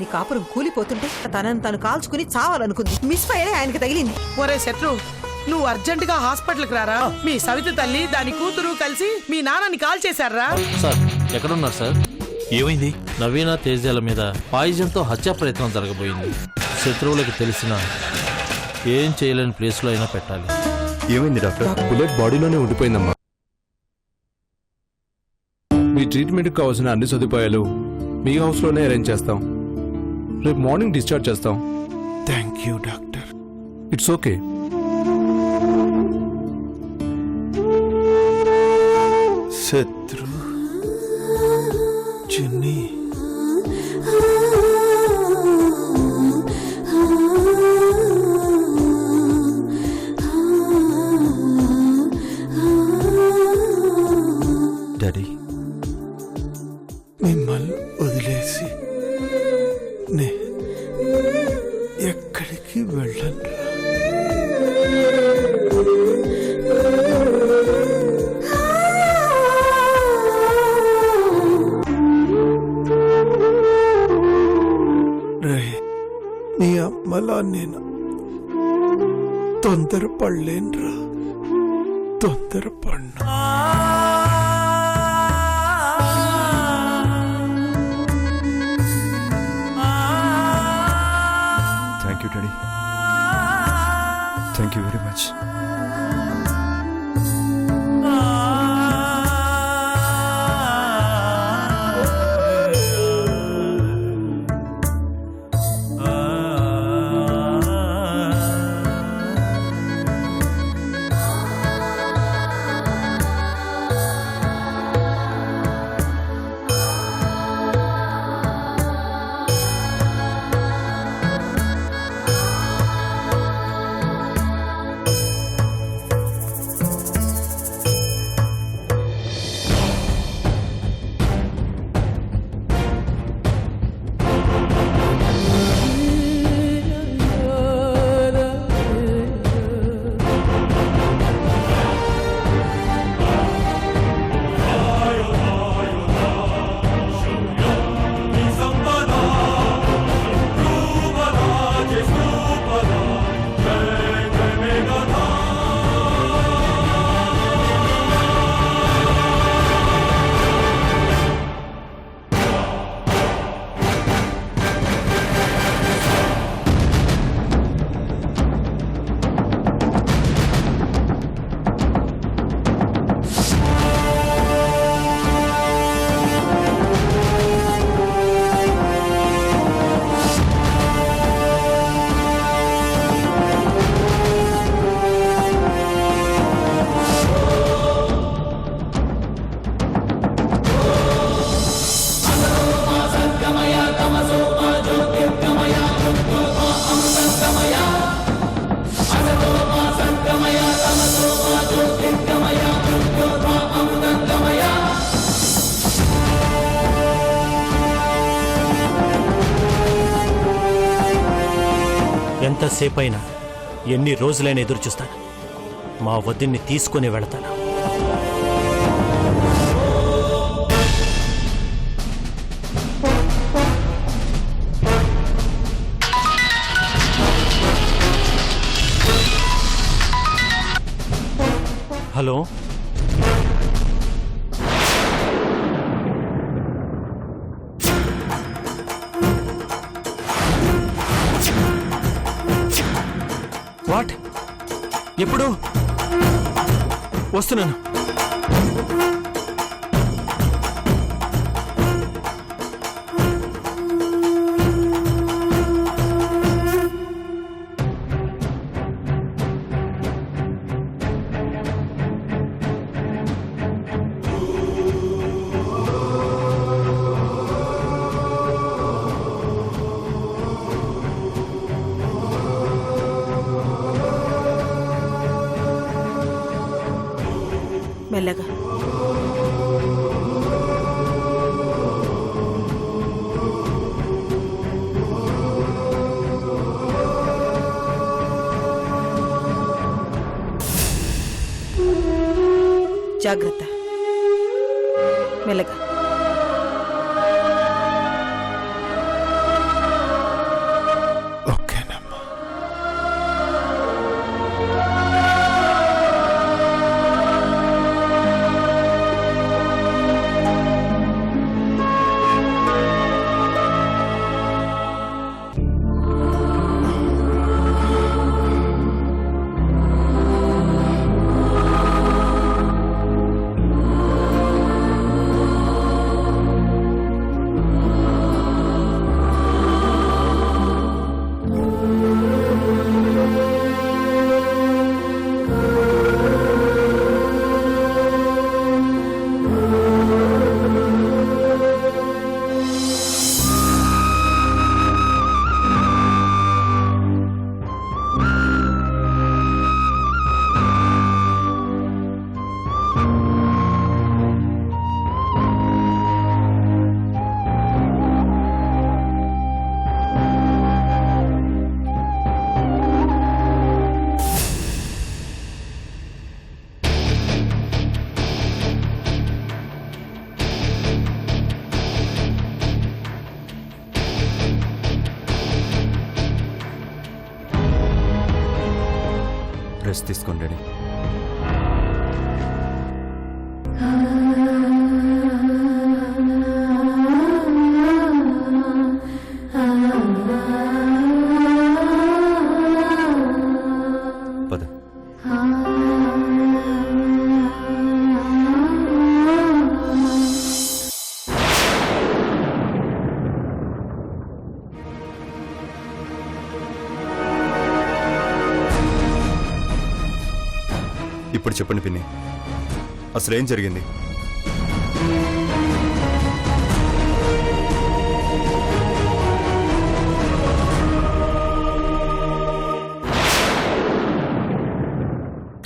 నీ కాపురం కూలిపోతుంటే తనని తను కాల్చుకుని చావాలనుకుంది. మిస్ ఫైర్ ఆయనకి తగిలింది. ఒరే శత్రు, నువ్వు అర్జెంటుగా హాస్పిటల్కి రారా. మీ సవిత తల్లి దాని కూతురు కలిసి మీ నాన్నని కాల్ చేశారా? సార్ ఎక్కడున్నారు సార్? ఏమైంది? నవీన తేజాల మీద పాయిజన్తో హత్యా ప్రయత్నం జరగబోయింది. శత్రువులకు తెలిసినా ఏం చేయలేని ప్లేస్లో అయినా పెట్టాలి. ఏమైంది డాక్టర్? బుల్లెట్ బాడీలోనే ఉండిపోయిందమ్మా. మీ ట్రీట్మెంట్కి కావాల్సిన అన్ని సదుపాయాలు మీ హౌస్లోనే అరేంజ్ చేస్తాం. రేపు మార్నింగ్ డిశ్చార్జ్ చేస్తాం. Thank you doctor. It's okay. శత్రు చిన్ని డాడీ మిమ్మల్ని వదిలేసి నే ఎక్కడికి వెళ్ళను. నీ అమ్మలా నేను తొందరపడలేనురా, తొందరపడినా. Thank you daddy. Thank you very much. ఎంతసేపైనా ఎన్ని రోజులైనా ఎదురు చూస్తాను. మా వదిన్ని తీసుకుని వెళతాను. Hello, what? ఎప్పుడు? వస్తున్నాను. మెల్లగా. జాగ్రత్త. మెల్లగా. రెస్ట్ తీసుకోండి డాడీ. పద. ఇప్పుడు చెప్పండి పిన్ని, అసలు ఏం జరిగింది?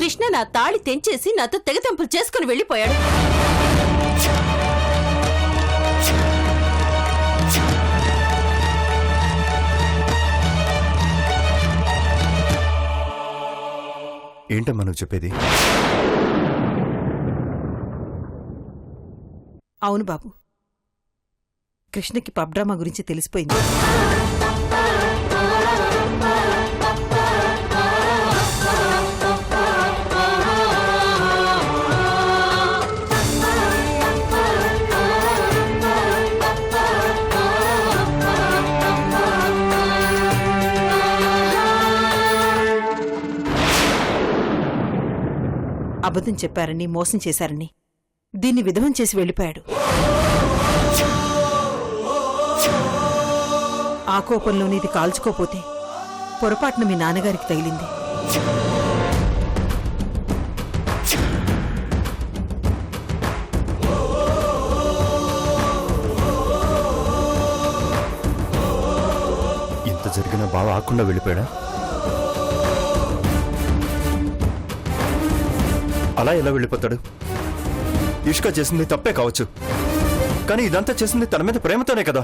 కృష్ణ నా తాళి తెంచేసి నాతో తెగతెంపులు చేసుకుని వెళ్ళిపోయాడు. ఏంటమ్మా నువ్వు చెప్పేది? అవును బాబు, కృష్ణకి పబ్ డ్రామా గురించి తెలిసిపోయింది. అబద్ధం చెప్పారని, మోసం చేశారని దీన్ని విధవం చేసి వెళ్ళిపోయాడు. ఆ కోపంలోని ఇది కాల్చుకోపోతే పొరపాటున మీ నాన్నగారికి తగిలింది. ఇంత జరిగిన బావ ఆకుండా వెళ్ళిపోయాడా? అలా ఎలా వెళ్ళిపోతాడు? ఇష్క చేసింది తప్పే కావచ్చు, కానీ ఇదంతా చేసింది తన మీద ప్రేమతోనే కదా.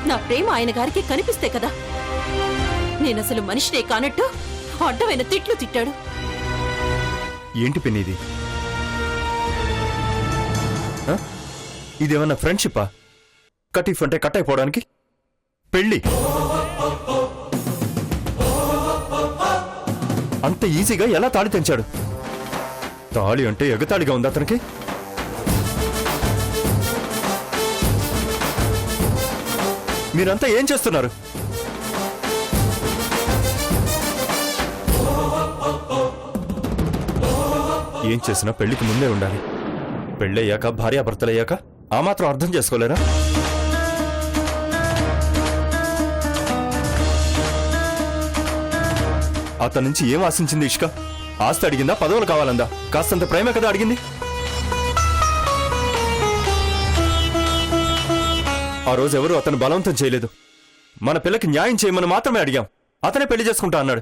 నా ప్రేమ ఆయన గారికి కనిపిస్తే కదా. నేనసలు మనిషినే కానట్టు అడ్డమైన తిట్లు తిట్టాడు. ఏంటి పిన్ని ఇది? ఆ? ఇదేమన్నా ఫ్రెండ్షిప్పా? కటిఫ్ అంటే కట్ అయిపోవడానికి? పెళ్ళి అంత ఈజీగా ఎలా తాళి తెంచాడు? తాళి అంటే ఎగతాళిగా ఉంది అతనికి. మీరంతా ఏం చేస్తున్నారు? ఏం చేసినా పెళ్లికి ముందే ఉండాలి. పెళ్ళయ్యాక, భార్యాభర్తలయ్యాక ఆ మాత్రం అర్థం చేసుకోలేరా? అతని నుంచి ఏం ఆశించింది ఇష్క? ఆస్తి అడిగిందా? పదవులు కావాలందా? కాస్తంత ప్రేమ కదా అడిగింది. ఆ రోజు ఎవరు అతను బలవంతం చేయలేదు. మన పిల్లకి న్యాయం చేయమని మాత్రమే అడిగాం. అతనే పెళ్లి చేసుకుంటా అన్నాడు.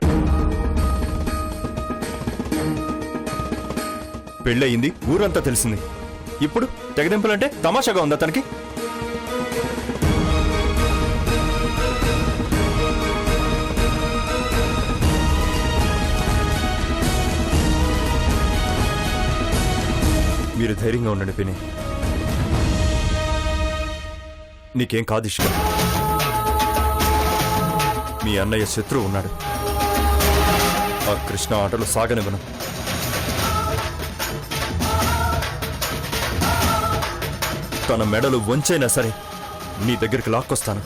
పెళ్ళయింది, ఊరంతా తెలిసింది. ఇప్పుడు తెగదెంపులంటే తమాషాగా ఉంది అతనికి. మీరు ధైర్యంగా ఉండండి పిన్ని. నీకేం కాదు ఇష్క. మీ అన్నయ్య శత్రువు ఉన్నాడు. ఆ కృష్ణ ఆటలు సాగనివ్వను. తన మెడలు వంచైనా సరే నీ దగ్గరికి లాక్కొస్తాను.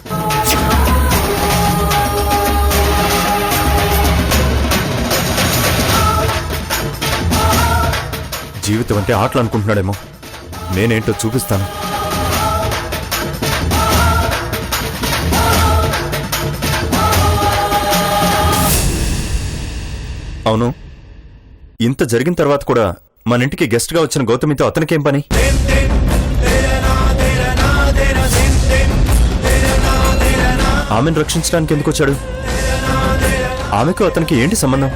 జీవితం అంటే ఆటలు అనుకుంటున్నాడేమో. నేనేంటో చూపిస్తాను. అవును, ఇంత జరిగిన తర్వాత కూడా మన ఇంటికి గెస్ట్ గా వచ్చిన గౌతమితో అతనికేం పని? ఆమెను రక్షించడానికి ఎందుకు వచ్చాడు? ఆమెకు అతనికి ఏంటి సంబంధం?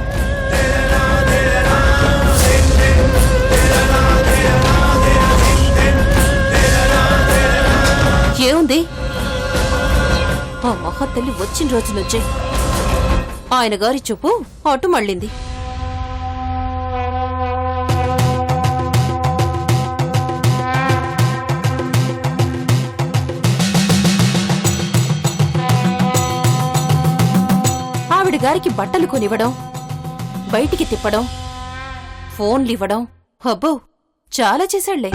ఏముంది? ఆ మహాతల్లి వచ్చిన రోజు నుంచే ఆయన గారి చూపు అటు మళ్ళింది. అల్లుడి గారికి బట్టలు కొనివ్వడం, బయటికి తిప్పడం, ఫోన్లు ఇవ్వడం, అబ్బో చాలా చేశాళ్లే.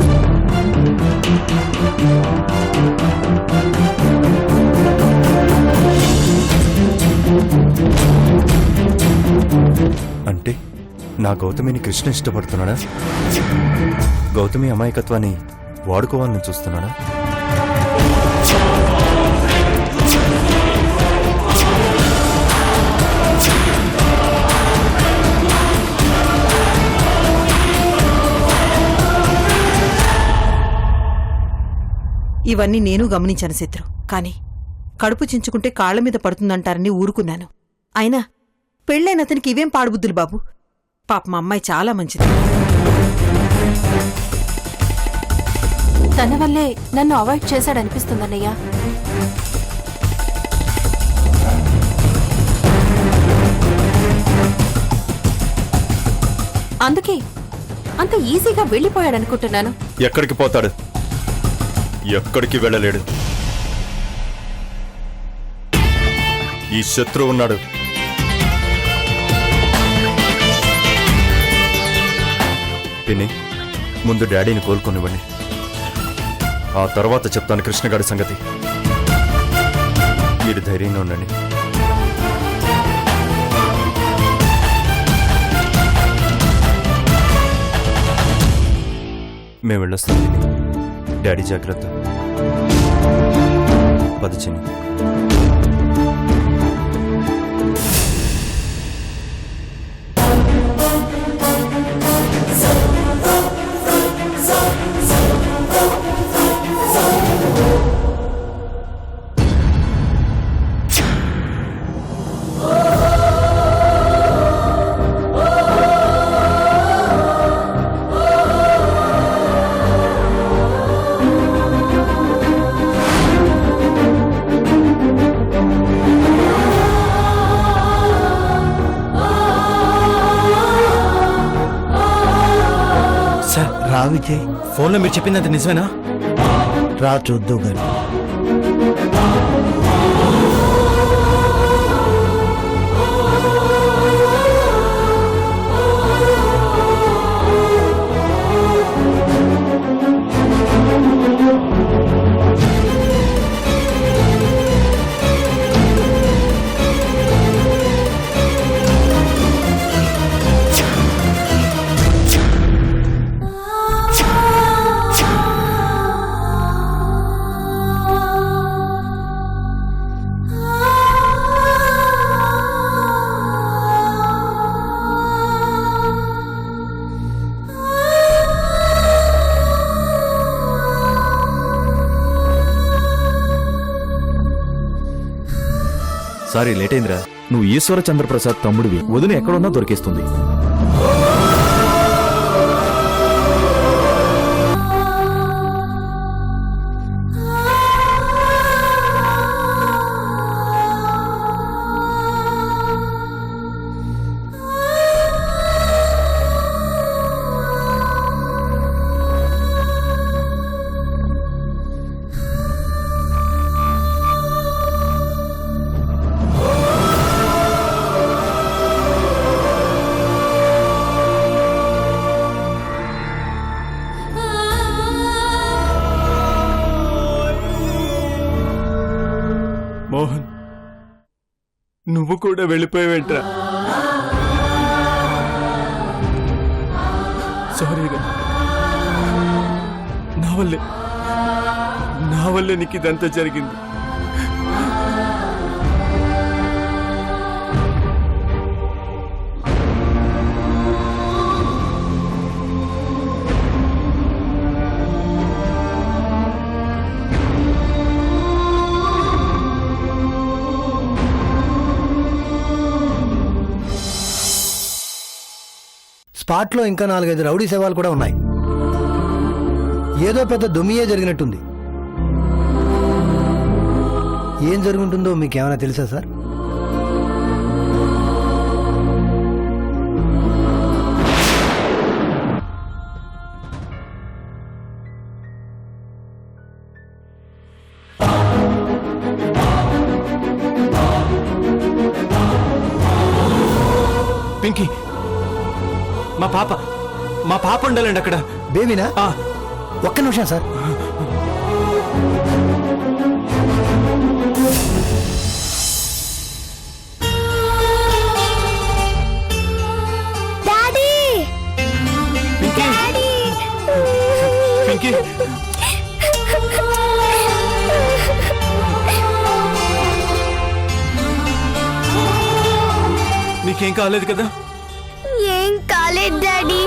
అంటే నా గౌతమిని కృష్ణ ఇష్టపడుతున్నాడా? గౌతమి అమాయకత్వాన్ని వాడుకోవాలని చూస్తున్నాడా? ఇవన్నీ నేను గమనించాను శత్రు. కాని కడుపు చించుకుంటే కాళ్ల మీద పడుతుందంటారని ఊరుకున్నాను. అయినా పెళ్ళైన అతనికి ఇవేం పాడుబుద్ధులు బాబు. పాప మా అమ్మాయి చాలా మంచిది. తన వల్లే నన్ను అవాయిడ్ చేశాడనిపిస్తుందన్నయ్యా. అందుకే అంత ఈజీగా వెళ్ళిపోయాడనుకుంటున్నాను. ఎక్కడికి పోతాడు? ఎక్కడికి వెళ్ళలేడు. ఈ శత్రువు ఉన్నాడు. పిన్ని, ముందు డాడీని కోలుకొనివ్వండి. ఆ తర్వాత చెప్తాను కృష్ణగాడి సంగతి. మీరు ధైర్యంగా ఉండండి. మేము వెళ్ళొస్తాం పిన్ని. డాడీ జాగ్రత్త. పద చిన్ని. రా విజయ్, ఫోన్లో మీరు చెప్పిందంత నిజమేనా? రా చూద్దు గాని. సారీ లేట్ అయిందిరా. నువ్వు ఈశ్వర చంద్రప్రసాద్ తమ్ముడివి. వదిన ఎక్కడున్నా దొరికేస్తుంది. మోహన్, నువ్వు కూడా వెళ్ళిపోయావేంట్రా? సారీరా. నా వల్లే నీకు ఇదంతా జరిగింది. స్పాట్లో ఇంకా 4-5 రౌడీ సేవలు కూడా ఉన్నాయి. ఏదో పెద్ద దుమ్మియే జరిగినట్టుంది. ఏం జరుగుంటుందో మీకేమైనా తెలుసా సార్? పింకీ మా పాప ఉండాలండి అక్కడ. బేబీనా? ఆ, ఒక్క నిమిషం సార్. పింకీ నీకేం కాలేదు కదా? ఏం కాలేదు డాడీ,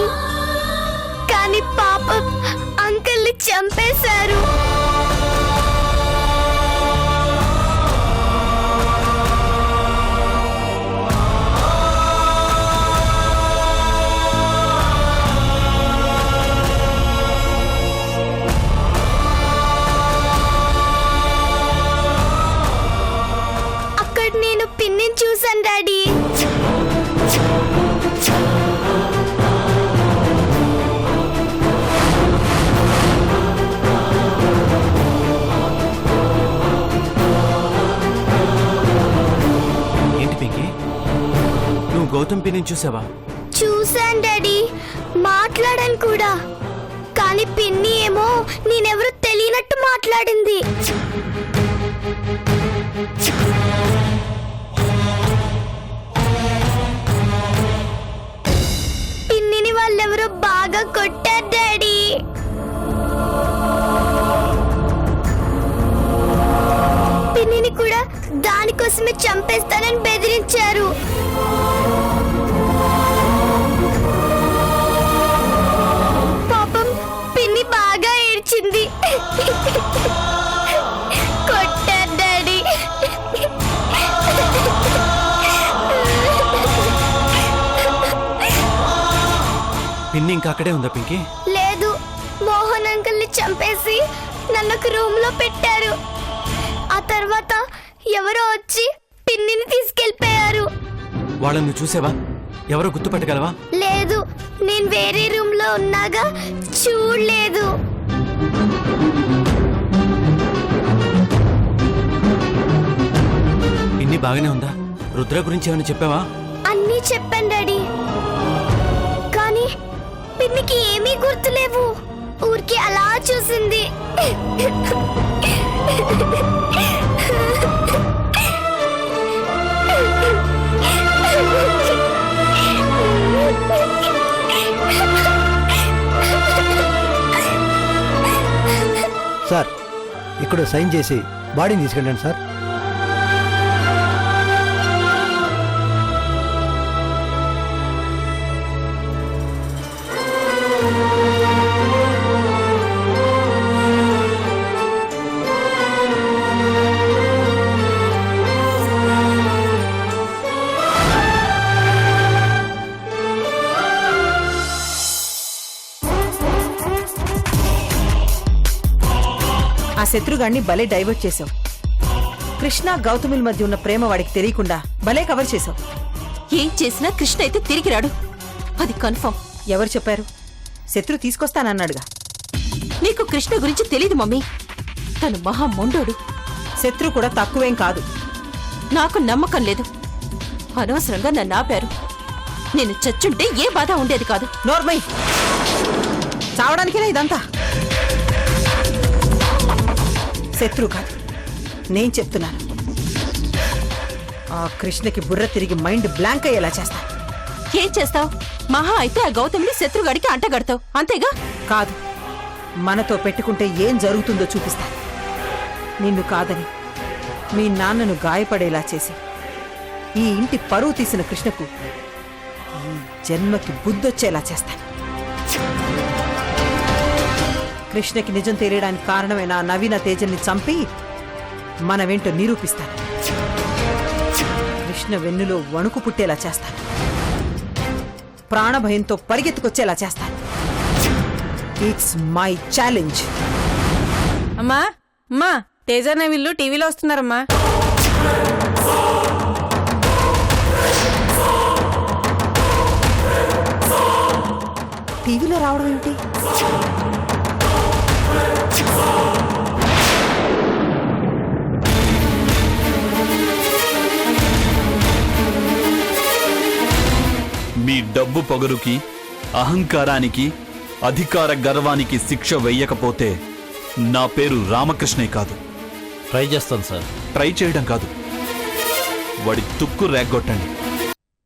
కానీ పాపం అంకుల్ని చంపేశారు. అక్కడ నేను పిన్నిని చూశాను డాడీ. ఏంటి పింకీ, నువ్వు గౌతమ్ పిన్నిని చూసావా? చూశాను డాడీ, మాట్లాడాను కూడా. కానీ పిన్ని ఏమో నేనెవరో తెలియనట్టు మాట్లాడింది. పిన్నిని వాళ్ళెవరో బాగా కొట్టారు డాడీ. పిన్నిని కూడా దానికోసమే చంపేస్తానని బెదిరించారు. పాపం పిన్ని బాగా ఏడ్చింది. కొట్టారు డాడీ. పిన్ని ఇంకా అక్కడే ఉందా పింకీ? లేదు, మోహన్ అంకుల్ని చంపేసి నన్ను ఒక రూమ్ లో పెట్టారు. ఆ తర్వాత ఎవరో వచ్చి పిన్నిని తీసుకెళ్లిపోయారు. వాళ్ళని నువ్వు చూసావా? ఎవరో గుర్తుపట్టగలవా? లేదు, నేను వేరే రూమ్ లో ఉన్నాగా చూడలేదు. పిన్ని బాగానే ఉందా? రుద్ర గురించి ఏమైనా చెప్పావా? అన్నీ చెప్పాను డాడీ, కానీ పిన్నికి ఏమీ గుర్తులేవు. ఊరికి అలా చూసింది. సార్, ఇక్కడ సైన్ చేసి బాడీని తీసుకెళ్ళండి సార్. ఆ శత్రుగాన్ని భలే డైవర్ట్ చేశావు. కృష్ణ గౌతముల మధ్య ఉన్న ప్రేమ వాడికి తెలియకుండా భలే కవర్ చేశావు. ఏం చేసినా కృష్ణ అయితే తిరిగి రాడు, అది కన్ఫర్మ్. ఎవరు చెప్పారు? శత్రు తీసుకొస్తానన్నాడుగా. నీకు కృష్ణ గురించి తెలీదు మమ్మీ, తను మహా మొండోడు. శత్రు కూడా తక్కువేం కాదు. నాకు నమ్మకం లేదు. అనవసరంగా నన్ను ఆపారు. నేను చచ్చుంటే ఏ బాధ ఉండేది కాదు. నోర్మై, చావడానికేనా ఇదంతా? శత్రు కాదు, నేను చెప్తున్నాను. ఆ కృష్ణకి బుర్ర తిరిగి మైండ్ బ్లాంక్ అయ్యేలా చేస్తా. ఏం చేస్తావు? మహా అయితే ఆ గౌతమ్ని శత్రుగాడికి అంటగడతావు, అంతేగా? కాదు, మనతో పెట్టుకుంటే ఏం జరుగుతుందో చూపిస్తా. నిన్ను కాదని మీ నాన్నను గాయపడేలా చేసి ఈ ఇంటి పరువు తీసిన కృష్ణకు ఈ జన్మకి బుద్ధొచ్చేలా చేస్తాను. కృష్ణకి నిజం తెలియడానికి కారణమైన ఆ నవీన తేజల్ని చంపి మన వెంట నిరూపిస్తాను. కృష్ణ వెన్నులో వణుకు పుట్టేలా చేస్తాను. ప్రాణభయంతో పరిగెత్తుకొచ్చేలా చేస్తాను. It's my challenge. అమ్మా అమ్మా, తేజ అనే వీళ్ళు టీవీలో వస్తున్నారమ్మా. టీవీలో రావడం ఏమిటి? డబ్బు పొగరుకి, అహంకారానికి, అధికార గర్వానికి శిక్ష వెయ్యకపోతే నా పేరు రామకృష్ణే కాదు. ట్రై చేస్తాను సార్. ట్రై చేయడం కాదు, వాడి తుక్కు రేగ్గొట్టండి.